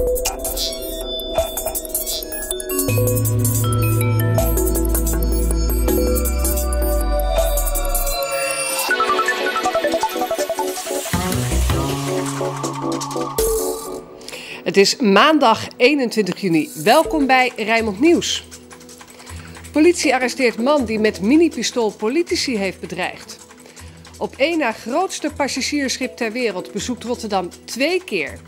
Het is maandag 21 juni. Welkom bij Rijnmond Nieuws. Politie arresteert man die met minipistool politici heeft bedreigd. Op één na grootste passagiersschip ter wereld bezoekt Rotterdam 2 keer.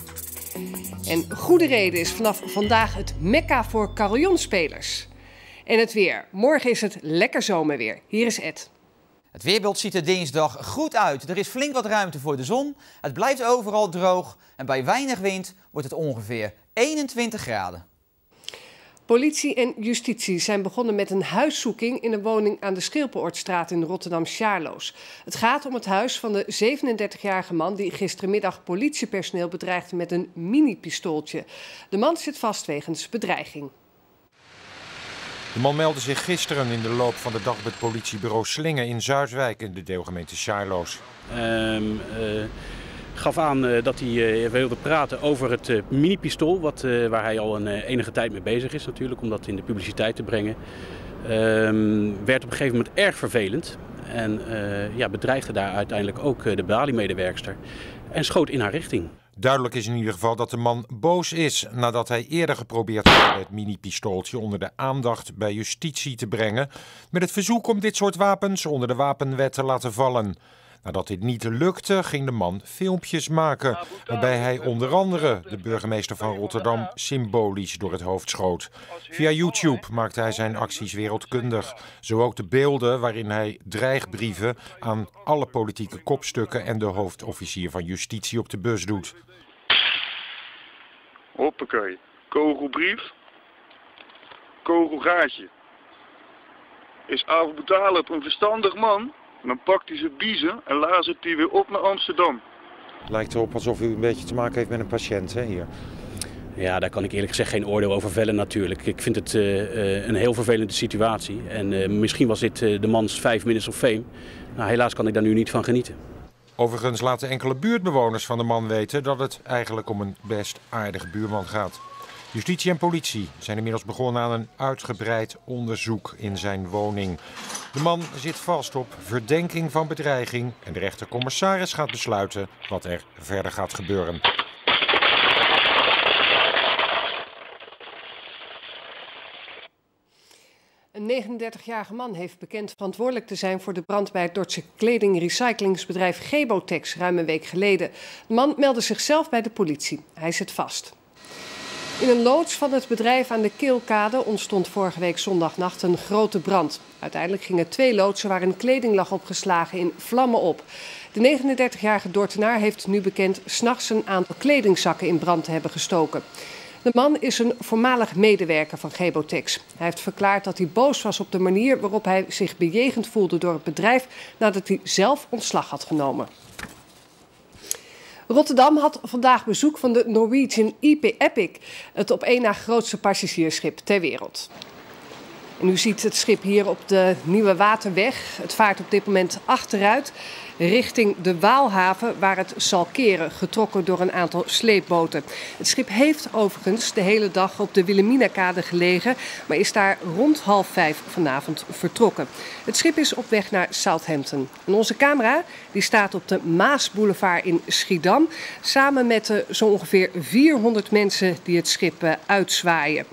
En Goede Reden is vanaf vandaag het mekka voor carillonspelers. En het weer. Morgen is het lekker zomerweer. Hier is Ed. Het weerbeeld ziet er dinsdag goed uit. Er is flink wat ruimte voor de zon. Het blijft overal droog. En bij weinig wind wordt het ongeveer 21 graden. Politie en justitie zijn begonnen met een huiszoeking in een woning aan de Schilpeoortstraat in Rotterdam-Sjaarloos. Het gaat om het huis van de 37-jarige man die gisterenmiddag politiepersoneel bedreigde met een mini-pistooltje. De man zit vast wegens bedreiging. De man meldde zich gisteren in de loop van de dag op het politiebureau Slingen in Zuidwijk in de deelgemeente Sjaarloos. Gaf aan dat hij wilde praten over het mini-pistool, waar hij al een enige tijd mee bezig is natuurlijk, om dat in de publiciteit te brengen. Werd op een gegeven moment erg vervelend en bedreigde daar uiteindelijk ook de baliemedewerkster en schoot in haar richting. Duidelijk is in ieder geval dat de man boos is nadat hij eerder geprobeerd had het mini-pistooltje onder de aandacht bij justitie te brengen met het verzoek om dit soort wapens onder de wapenwet te laten vallen. Nadat dit niet lukte, ging de man filmpjes maken, waarbij hij onder andere de burgemeester van Rotterdam symbolisch door het hoofd schoot. Via YouTube maakte hij zijn acties wereldkundig. Zo ook de beelden waarin hij dreigbrieven aan alle politieke kopstukken en de hoofdofficier van justitie op de bus doet. Hoppakee, kogelbrief, kogelgaatje. Is Abu Talib een verstandig man? Dan pakt hij zijn biezen en lazert hij weer op naar Amsterdam. Lijkt erop alsof u een beetje te maken heeft met een patiënt, hè, hier. Ja, daar kan ik eerlijk gezegd geen oordeel over vellen natuurlijk. Ik vind het een heel vervelende situatie. En misschien was dit de mans 5 minutes of fame. Nou, helaas kan ik daar nu niet van genieten. Overigens laten enkele buurtbewoners van de man weten dat het eigenlijk om een best aardige buurman gaat. Justitie en politie zijn inmiddels begonnen aan een uitgebreid onderzoek in zijn woning. De man zit vast op verdenking van bedreiging en de rechtercommissaris gaat besluiten wat er verder gaat gebeuren. Een 39-jarige man heeft bekend verantwoordelijk te zijn voor de brand bij het Dordtse kledingrecyclingsbedrijf Gebotex ruim een week geleden. De man meldde zichzelf bij de politie. Hij zit vast. In een loods van het bedrijf aan de Keelkade ontstond vorige week zondagnacht een grote brand. Uiteindelijk gingen 2 loodsen waar een kleding lag opgeslagen in vlammen op. De 39-jarige Dordtenaar heeft nu bekend 's nachts een aantal kledingzakken in brand te hebben gestoken. De man is een voormalig medewerker van Gebotex. Hij heeft verklaard dat hij boos was op de manier waarop hij zich bejegend voelde door het bedrijf nadat hij zelf ontslag had genomen. Rotterdam had vandaag bezoek van de Norwegian Epic, het op één na grootste passagiersschip ter wereld. En u ziet het schip hier op de Nieuwe Waterweg. Het vaart op dit moment achteruit richting de Waalhaven waar het zal keren, getrokken door een aantal sleepboten. Het schip heeft overigens de hele dag op de Wilhelminakade gelegen, maar is daar rond 4:30 vanavond vertrokken. Het schip is op weg naar Southampton. En onze camera die staat op de Maasboulevard in Schiedam, samen met zo ongeveer 400 mensen die het schip uitzwaaien.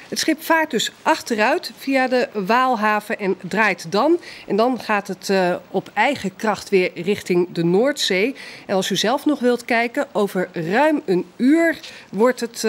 Het schip vaart dus achteruit via de Waalhaven en draait dan. En dan gaat het op eigen kracht weer richting de Noordzee. En als u zelf nog wilt kijken, over ruim een uur wordt het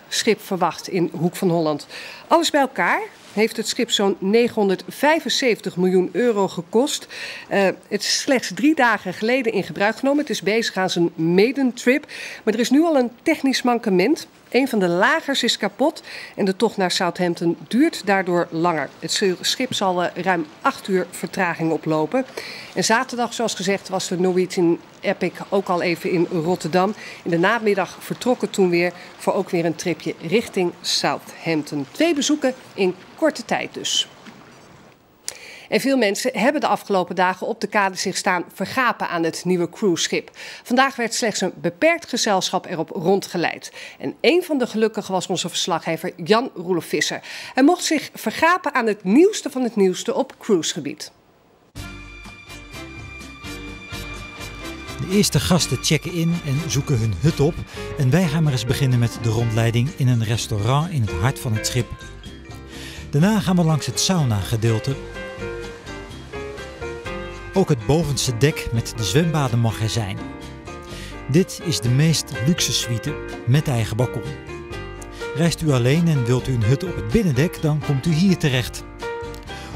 schip verwacht in Hoek van Holland. Alles bij elkaar heeft het schip zo'n 975 miljoen euro gekost. Het is slechts 3 dagen geleden in gebruik genomen. Het is bezig aan zijn maiden trip. Maar er is nu al een technisch mankement. Een van de lagers is kapot en de tocht naar Southampton duurt daardoor langer. Het schip zal ruim 8 uur vertraging oplopen. En zaterdag, zoals gezegd, was de Norwegian Epic ook al even in Rotterdam. In de namiddag vertrokken toen weer voor ook weer een tripje richting Southampton. 2 bezoeken in korte tijd dus. En veel mensen hebben de afgelopen dagen op de kade zich staan vergapen aan het nieuwe cruiseschip. Vandaag werd slechts een beperkt gezelschap erop rondgeleid. En een van de gelukkigen was onze verslaggever Jan Roelof Visser. Hij mocht zich vergapen aan het nieuwste van het nieuwste op cruisegebied. De eerste gasten checken in en zoeken hun hut op. En wij gaan maar eens beginnen met de rondleiding in een restaurant in het hart van het schip. Daarna gaan we langs het sauna-gedeelte. Ook het bovenste dek met de zwembaden mag er zijn. Dit is de meest luxe suite met eigen balkon. Reist u alleen en wilt u een hut op het binnendek, dan komt u hier terecht.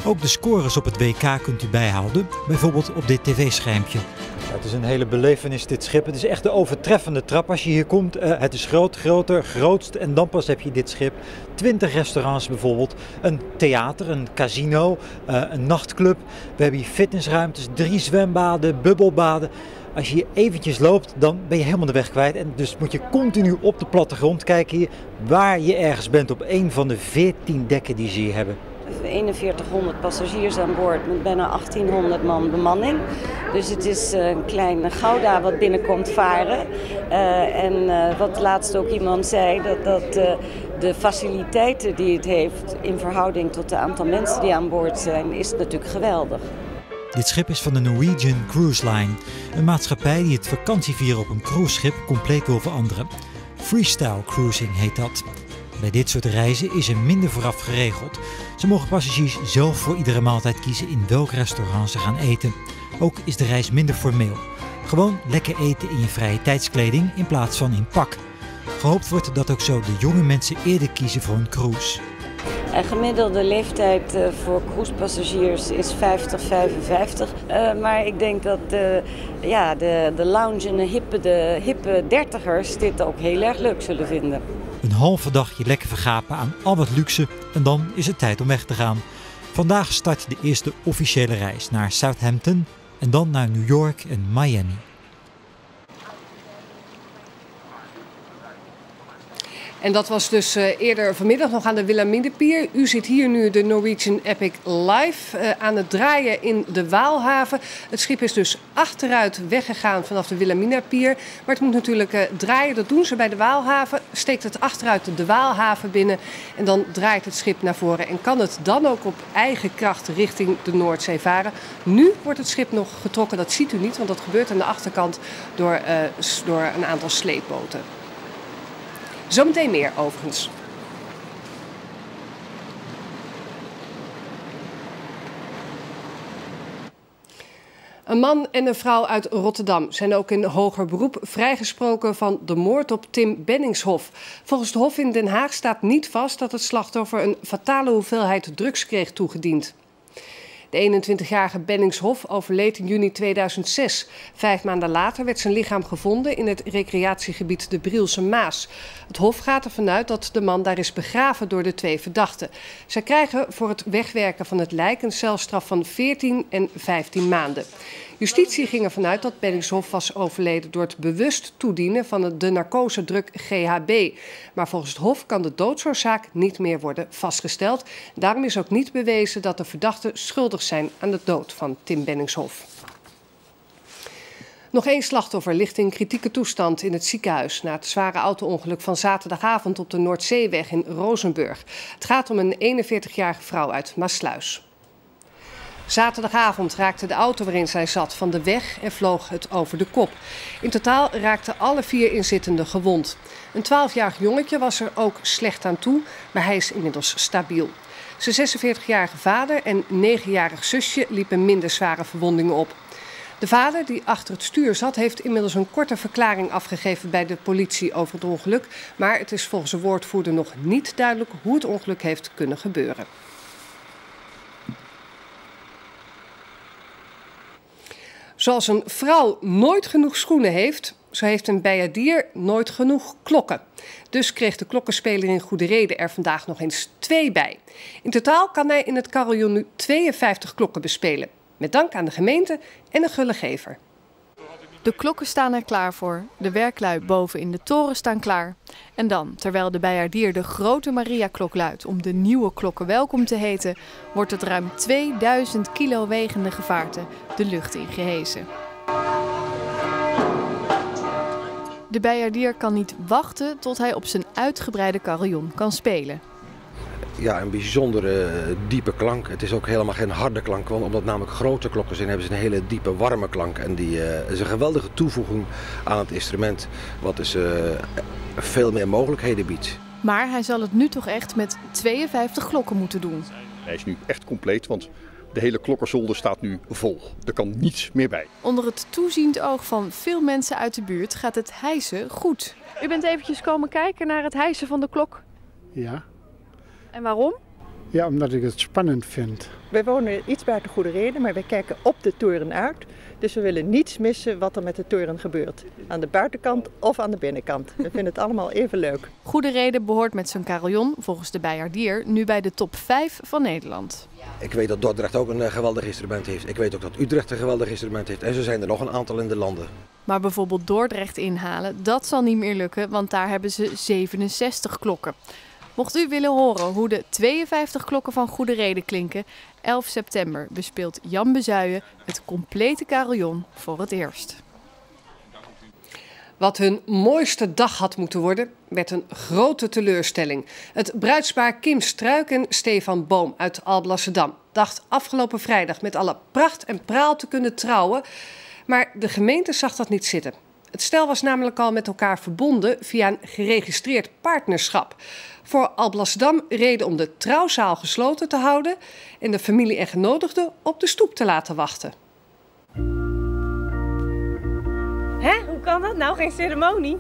Ook de scores op het WK kunt u bijhouden, bijvoorbeeld op dit tv-schermpje. Het is een hele belevenis, dit schip. Het is echt de overtreffende trap als je hier komt. Het is groter, grootst en dan pas heb je dit schip. 20 restaurants bijvoorbeeld, een theater, een casino, een nachtclub. We hebben hier fitnessruimtes, 3 zwembaden, bubbelbaden. Als je hier eventjes loopt, dan ben je helemaal de weg kwijt. En dus moet je continu op de plattegrond kijken hier waar je ergens bent op een van de 14 dekken die ze hier hebben. 4100 passagiers aan boord met bijna 1800 man bemanning. Dus het is een klein Gouda wat binnenkomt varen. Wat laatst ook iemand zei, dat de faciliteiten die het heeft in verhouding tot het aantal mensen die aan boord zijn, is natuurlijk geweldig. Dit schip is van de Norwegian Cruise Line, een maatschappij die het vakantievieren op een cruiseschip compleet wil veranderen. Freestyle cruising heet dat. Bij dit soort reizen is er minder vooraf geregeld. Zo mogen passagiers zelf voor iedere maaltijd kiezen in welk restaurant ze gaan eten. Ook is de reis minder formeel. Gewoon lekker eten in je vrije tijdskleding in plaats van in pak. Gehoopt wordt dat ook zo de jonge mensen eerder kiezen voor een cruise. De gemiddelde leeftijd voor cruisepassagiers is 50-55. Maar ik denk dat de lounge en de hippe dertigers dit ook heel erg leuk zullen vinden. Een halve dagje lekker vergapen aan al wat luxe en dan is het tijd om weg te gaan. Vandaag start de eerste officiële reis naar Southampton en dan naar New York en Miami. En dat was dus eerder vanmiddag nog aan de Wilhelminapier. U ziet hier nu de Norwegian Epic live aan het draaien in de Waalhaven. Het schip is dus achteruit weggegaan vanaf de Wilhelminapier. Maar het moet natuurlijk draaien. Dat doen ze bij de Waalhaven. Steekt het achteruit de Waalhaven binnen. En dan draait het schip naar voren. En kan het dan ook op eigen kracht richting de Noordzee varen. Nu wordt het schip nog getrokken. Dat ziet u niet, want dat gebeurt aan de achterkant door een aantal sleepboten. Zometeen meer overigens. Een man en een vrouw uit Rotterdam zijn ook in hoger beroep vrijgesproken van de moord op Tim Benningshoff. Volgens het Hof in Den Haag staat niet vast dat het slachtoffer een fatale hoeveelheid drugs kreeg toegediend. De 21-jarige Benningshoff overleed in juni 2006. 5 maanden later werd zijn lichaam gevonden in het recreatiegebied de Brielse Maas. Het Hof gaat ervan uit dat de man daar is begraven door de 2 verdachten. Zij krijgen voor het wegwerken van het lijk een celstraf van 14 en 15 maanden. Justitie ging ervan uit dat Benningshoff was overleden door het bewust toedienen van de narcosedrug GHB. Maar volgens het Hof kan de doodsoorzaak niet meer worden vastgesteld. Daarom is ook niet bewezen dat de verdachten schuldig zijn aan de dood van Tim Benningshoff. Nog 1 slachtoffer ligt in kritieke toestand in het ziekenhuis na het zware auto-ongeluk van zaterdagavond op de Noordzeeweg in Rozenburg. Het gaat om een 41-jarige vrouw uit Maassluis. Zaterdagavond raakte de auto waarin zij zat van de weg en vloog het over de kop. In totaal raakten alle 4 inzittenden gewond. Een 12-jarig jongetje was er ook slecht aan toe, maar hij is inmiddels stabiel. Zijn 46-jarige vader en 9-jarig zusje liepen minder zware verwondingen op. De vader, die achter het stuur zat, heeft inmiddels een korte verklaring afgegeven bij de politie over het ongeluk. Maar het is volgens de woordvoerder nog niet duidelijk hoe het ongeluk heeft kunnen gebeuren. Zoals een vrouw nooit genoeg schoenen heeft, zo heeft een bijaardier nooit genoeg klokken. Dus kreeg de klokkenspeler in Goede Reden er vandaag nog eens 2 bij. In totaal kan hij in het carillon nu 52 klokken bespelen. Met dank aan de gemeente en een gulle gever. De klokken staan er klaar voor. De werklui boven in de toren staan klaar. En dan, terwijl de Bijaardier de grote Mariaklok luidt om de nieuwe klokken welkom te heten, wordt het ruim 2000 kilo wegende gevaarte de lucht in gehesen. De Bijaardier kan niet wachten tot hij op zijn uitgebreide carillon kan spelen. Ja, een bijzondere diepe klank. Het is ook helemaal geen harde klank, want omdat het namelijk grote klokken zijn, hebben ze een hele diepe warme klank. En die is een geweldige toevoeging aan het instrument, wat dus veel meer mogelijkheden biedt. Maar hij zal het nu toch echt met 52 klokken moeten doen. Hij is nu echt compleet, want de hele klokkerzolder staat nu vol. Er kan niets meer bij. Onder het toeziend oog van veel mensen uit de buurt gaat het hijsen goed. U bent eventjes komen kijken naar het hijsen van de klok. Ja. En waarom? Ja, omdat ik het spannend vind. Wij wonen iets buiten Goederede, maar wij kijken op de toren uit. Dus we willen niets missen wat er met de toren gebeurt. Aan de buitenkant of aan de binnenkant. We vinden het allemaal even leuk. Goederede behoort met zijn carillon, volgens de Bijaardier, nu bij de top 5 van Nederland. Ik weet dat Dordrecht ook een geweldig instrument heeft. Ik weet ook dat Utrecht een geweldig instrument heeft. En zo zijn er nog een aantal in de landen. Maar bijvoorbeeld Dordrecht inhalen, dat zal niet meer lukken, want daar hebben ze 67 klokken. Mocht u willen horen hoe de 52 klokken van Goederede klinken, 11 september bespeelt Jan Bezuijen het complete carillon voor het eerst. Wat hun mooiste dag had moeten worden, werd een grote teleurstelling. Het bruidspaar Kim Struik en Stefan Boom uit Alblasserdam dacht afgelopen vrijdag met alle pracht en praal te kunnen trouwen. Maar de gemeente zag dat niet zitten. Het stel was namelijk al met elkaar verbonden via een geregistreerd partnerschap. Voor Alblasserdam reden om de trouwzaal gesloten te houden en de familie en genodigden op de stoep te laten wachten. Hè? Hoe kan dat nou? Geen ceremonie?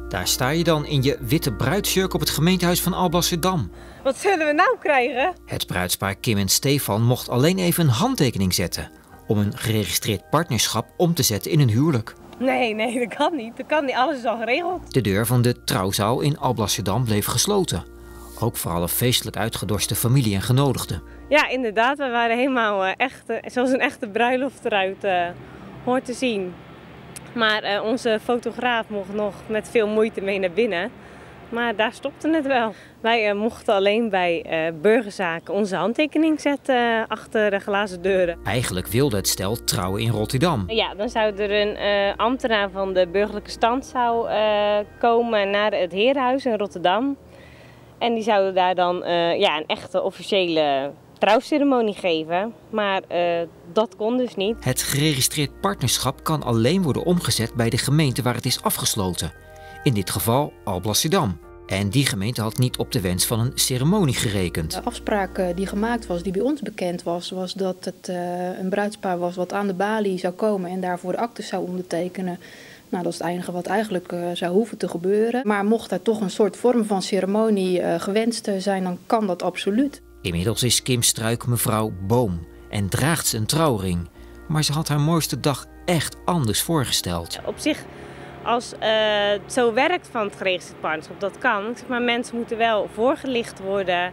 Daar sta je dan in je witte bruidsjurk op het gemeentehuis van Alblasserdam. Wat zullen we nou krijgen? Het bruidspaar Kim en Stefan mocht alleen even een handtekening zetten om een geregistreerd partnerschap om te zetten in een huwelijk. Nee, dat kan niet. Dat kan niet. Alles is al geregeld. De deur van de trouwzaal in Alblasserdam bleef gesloten. Ook voor alle feestelijk uitgedorste familie en genodigden. Ja, inderdaad. We waren helemaal echt, zoals een echte bruiloft eruit hoort te zien. Maar onze fotograaf mocht nog met veel moeite mee naar binnen. Maar daar stopte het wel. Wij mochten alleen bij burgerzaken onze handtekening zetten achter de glazen deuren. Eigenlijk wilde het stel trouwen in Rotterdam. Ja, dan zou er een ambtenaar van de burgerlijke stand komen naar het herenhuis in Rotterdam. En die zouden daar dan een echte officiële trouwceremonie geven. Maar dat kon dus niet. Het geregistreerd partnerschap kan alleen worden omgezet bij de gemeente waar het is afgesloten. In dit geval Alblasserdam. En die gemeente had niet op de wens van een ceremonie gerekend. De afspraak die gemaakt was, die bij ons bekend was, was dat het een bruidspaar was wat aan de balie zou komen en daarvoor de aktes zou ondertekenen. Nou, dat is het enige wat eigenlijk zou hoeven te gebeuren. Maar mocht er toch een soort vorm van ceremonie gewenst zijn, dan kan dat absoluut. Inmiddels is Kim Struik mevrouw Boom en draagt ze een trouwring. Maar ze had haar mooiste dag echt anders voorgesteld. Op zich, als het zo werkt van het geregistreerd partnerschap, dat kan. Maar mensen moeten wel voorgelicht worden.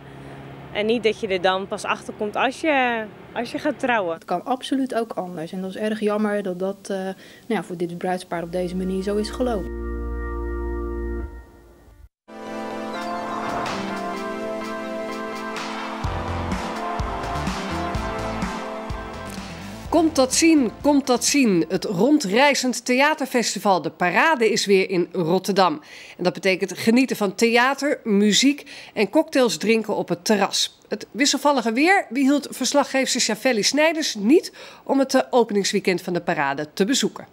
En niet dat je er dan pas achter komt als je gaat trouwen. Het kan absoluut ook anders. En dat is erg jammer dat dat voor dit bruidspaar op deze manier zo is gelopen. Komt dat zien. Het rondreizend theaterfestival De Parade is weer in Rotterdam. En dat betekent genieten van theater, muziek en cocktails drinken op het terras. Het wisselvallige weer behield verslaggever Chavelli Snijders niet om het openingsweekend van De Parade te bezoeken.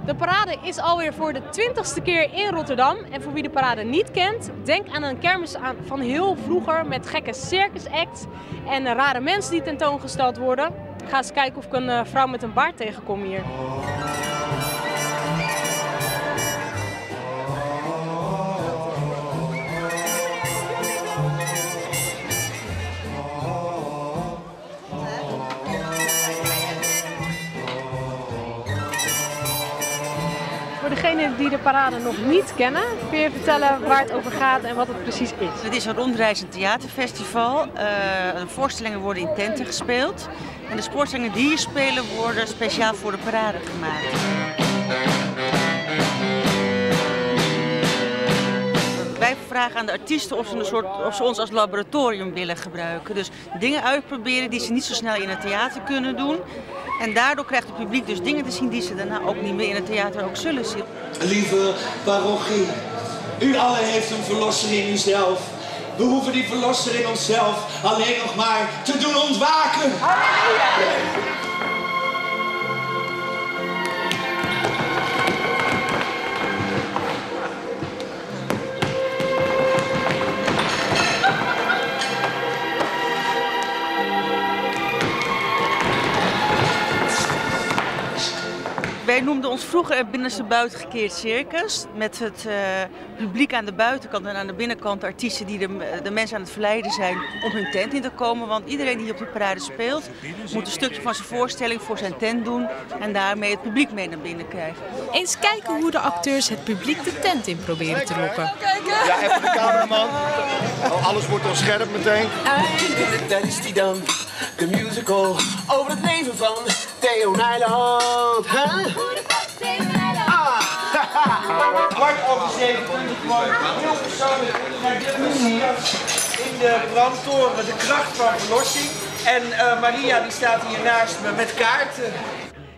De Parade is alweer voor de 20ste keer in Rotterdam. En voor wie de Parade niet kent, denk aan een kermis van heel vroeger met gekke circusacts en rare mensen die tentoongesteld worden. Ik ga eens kijken of ik een vrouw met een baard tegenkom hier. Voor degenen die de Parade nog niet kennen, kun je vertellen waar het over gaat en wat het precies is? Het is een rondreizend theaterfestival. De voorstellingen worden in tenten gespeeld. En de voorstellingen die hier spelen worden speciaal voor de Parade gemaakt. vragen aan de artiesten of ze ons als laboratorium willen gebruiken. Dus dingen uitproberen die ze niet zo snel in het theater kunnen doen. En daardoor krijgt het publiek dus dingen te zien die ze daarna ook niet meer in het theater ook zullen zien. Lieve parochie, u allen heeft een verlosser in uzelf. We hoeven die verlosser in onszelf alleen nog maar te doen ontwaken. Wij noemden ons vroeger het binnenste buitengekeerd circus. Met het publiek aan de buitenkant en aan de binnenkant artiesten die de mensen aan het verleiden zijn om hun tent in te komen. Want iedereen die op de parade speelt moet een stukje van zijn voorstelling voor zijn tent doen en daarmee het publiek mee naar binnen krijgen. Eens kijken hoe de acteurs het publiek de tent in proberen te lokken. Ja, even de cameraman. Oh, alles wordt al scherp meteen. Dat is die dan, de musical over het leven van Theo Nijland. Huh? Kwart over 7 kwam heel persoonlijk naar dit plezier in de brandtoren de kracht van verlossing. En Maria die staat hier naast me met kaarten.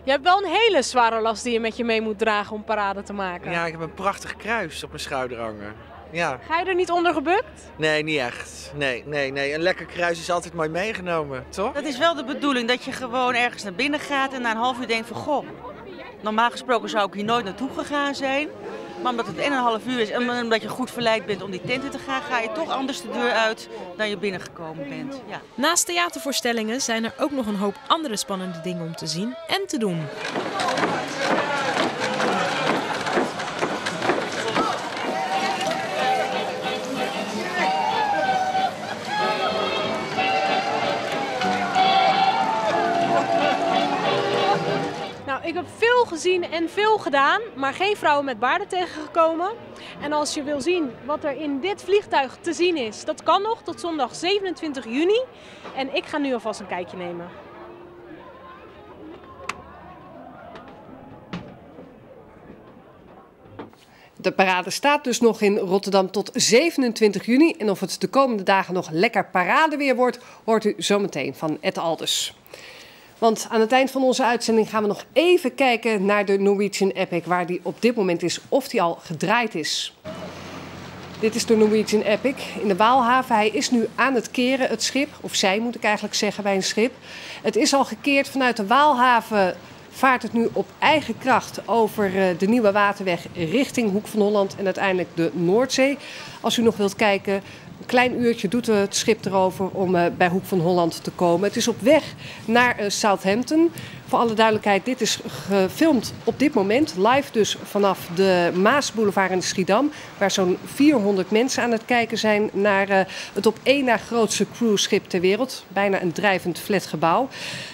Je hebt wel een hele zware last die je met je mee moet dragen om parade te maken. Ja, ik heb een prachtig kruis op mijn schouder hangen. Ja. Ga je er niet onder gebukt? Nee, niet echt. Nee. Een lekker kruis is altijd mooi meegenomen, toch? Dat is wel de bedoeling, dat je gewoon ergens naar binnen gaat en na een half uur denkt van goh, normaal gesproken zou ik hier nooit naartoe gegaan zijn. Maar omdat het 1,5 uur is en omdat je goed verleid bent om die tent in te gaan, ga je toch anders de deur uit dan je binnengekomen bent. Ja. Naast theatervoorstellingen zijn er ook nog een hoop andere spannende dingen om te zien en te doen. Ik heb veel gezien en veel gedaan, maar geen vrouwen met baarden tegengekomen. En als je wil zien wat er in dit vliegtuig te zien is, dat kan nog tot zondag 27 juni. En ik ga nu alvast een kijkje nemen. De parade staat dus nog in Rotterdam tot 27 juni. En of het de komende dagen nog lekker paradeweer wordt, hoort u zometeen van Ed Alders. Want aan het eind van onze uitzending gaan we nog even kijken naar de Norwegian Epic, waar die op dit moment is, of die al gedraaid is. Dit is de Norwegian Epic in de Waalhaven. Hij is nu aan het keren, het schip, of zij moet ik eigenlijk zeggen bij een schip. Het is al gekeerd vanuit de Waalhaven. Vaart het nu op eigen kracht over de Nieuwe Waterweg richting Hoek van Holland en uiteindelijk de Noordzee. Als u nog wilt kijken, een klein uurtje doet het schip erover om bij Hoek van Holland te komen. Het is op weg naar Southampton. Voor alle duidelijkheid, dit is gefilmd op dit moment, live dus vanaf de Maasboulevard in Schiedam, waar zo'n 400 mensen aan het kijken zijn naar het op één na grootste cruiseschip ter wereld. Bijna een drijvend flatgebouw.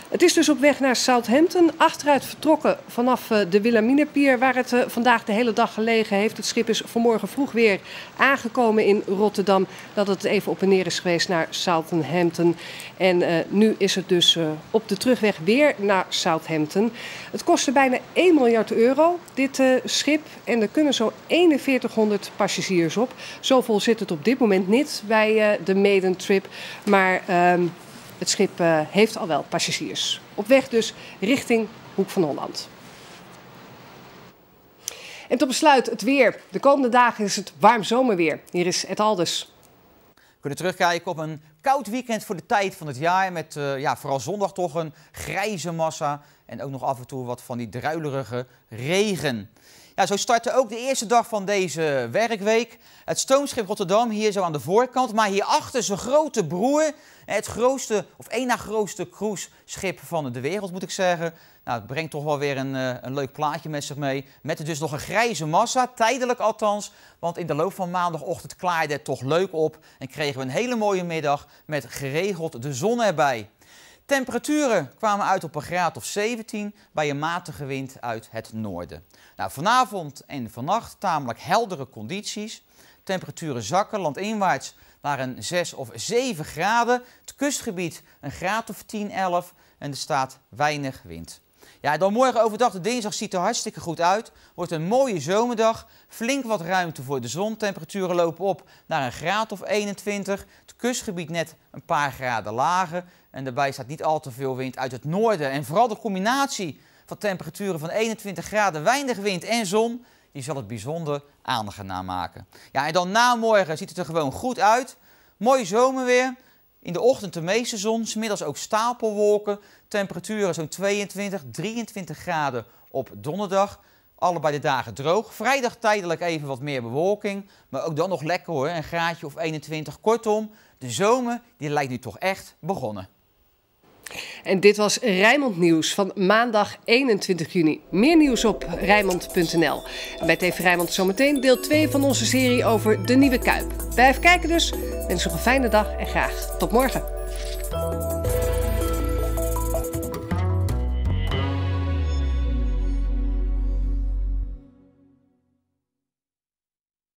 Het is dus op weg naar Southampton, achteruit vertrokken vanaf de Wilhelminapier, waar het vandaag de hele dag gelegen heeft. Het schip is vanmorgen vroeg weer aangekomen in Rotterdam, dat het even op en neer is geweest naar Southampton. En nu is het dus op de terugweg weer naar Southampton. Het kostte bijna 1 miljard euro, dit schip. En er kunnen zo 4100 passagiers op. Zoveel zit het op dit moment niet bij de maiden trip. Maar het schip heeft al wel passagiers. Op weg dus richting Hoek van Holland. En tot besluit het weer. De komende dagen is het warm zomerweer. Hier is Ed Alders. We kunnen terugkijken op een koud weekend voor de tijd van het jaar. Met vooral zondag toch een grijze massa. En ook nog af en toe wat van die druilerige regen. Ja, zo startte ook de eerste dag van deze werkweek. Het stoomschip Rotterdam hier zo aan de voorkant. Maar hierachter zijn grote broer. Het grootste, of één na grootste cruiseschip van de wereld moet ik zeggen. Nou, het brengt toch wel weer een leuk plaatje met zich mee. Met dus nog een grijze massa, tijdelijk althans. Want in de loop van maandagochtend klaarde het toch leuk op. En kregen we een hele mooie middag met geregeld de zon erbij. Temperaturen kwamen uit op een graad of 17 bij een matige wind uit het noorden. Nou, vanavond en vannacht tamelijk heldere condities. Temperaturen zakken landinwaarts naar een 6 of 7 graden. Het kustgebied een graad of 10, 11 en er staat weinig wind. Ja, dan morgen overdag, de dinsdag, ziet er hartstikke goed uit. Wordt een mooie zomerdag. Flink wat ruimte voor de zon. Temperaturen lopen op naar een graad of 21. Het kustgebied net een paar graden lager. En daarbij staat niet al te veel wind uit het noorden. En vooral de combinatie van temperaturen van 21 graden, weinig wind en zon, die zal het bijzonder aangenaam maken. Ja, en dan na morgen ziet het er gewoon goed uit. Mooi zomerweer. In de ochtend de meeste zon, 's middags ook stapelwolken. Temperaturen zo'n 22, 23 graden op donderdag. Allebei de dagen droog. Vrijdag tijdelijk even wat meer bewolking. Maar ook dan nog lekker hoor, een graadje of 21. Kortom, de zomer die lijkt nu toch echt begonnen. En dit was Rijnmond Nieuws van maandag 21 juni. Meer nieuws op Rijnmond.nl. En bij TV Rijnmond zometeen deel 2 van onze serie over de Nieuwe Kuip. Blijf kijken dus. Wens nog een fijne dag en graag tot morgen.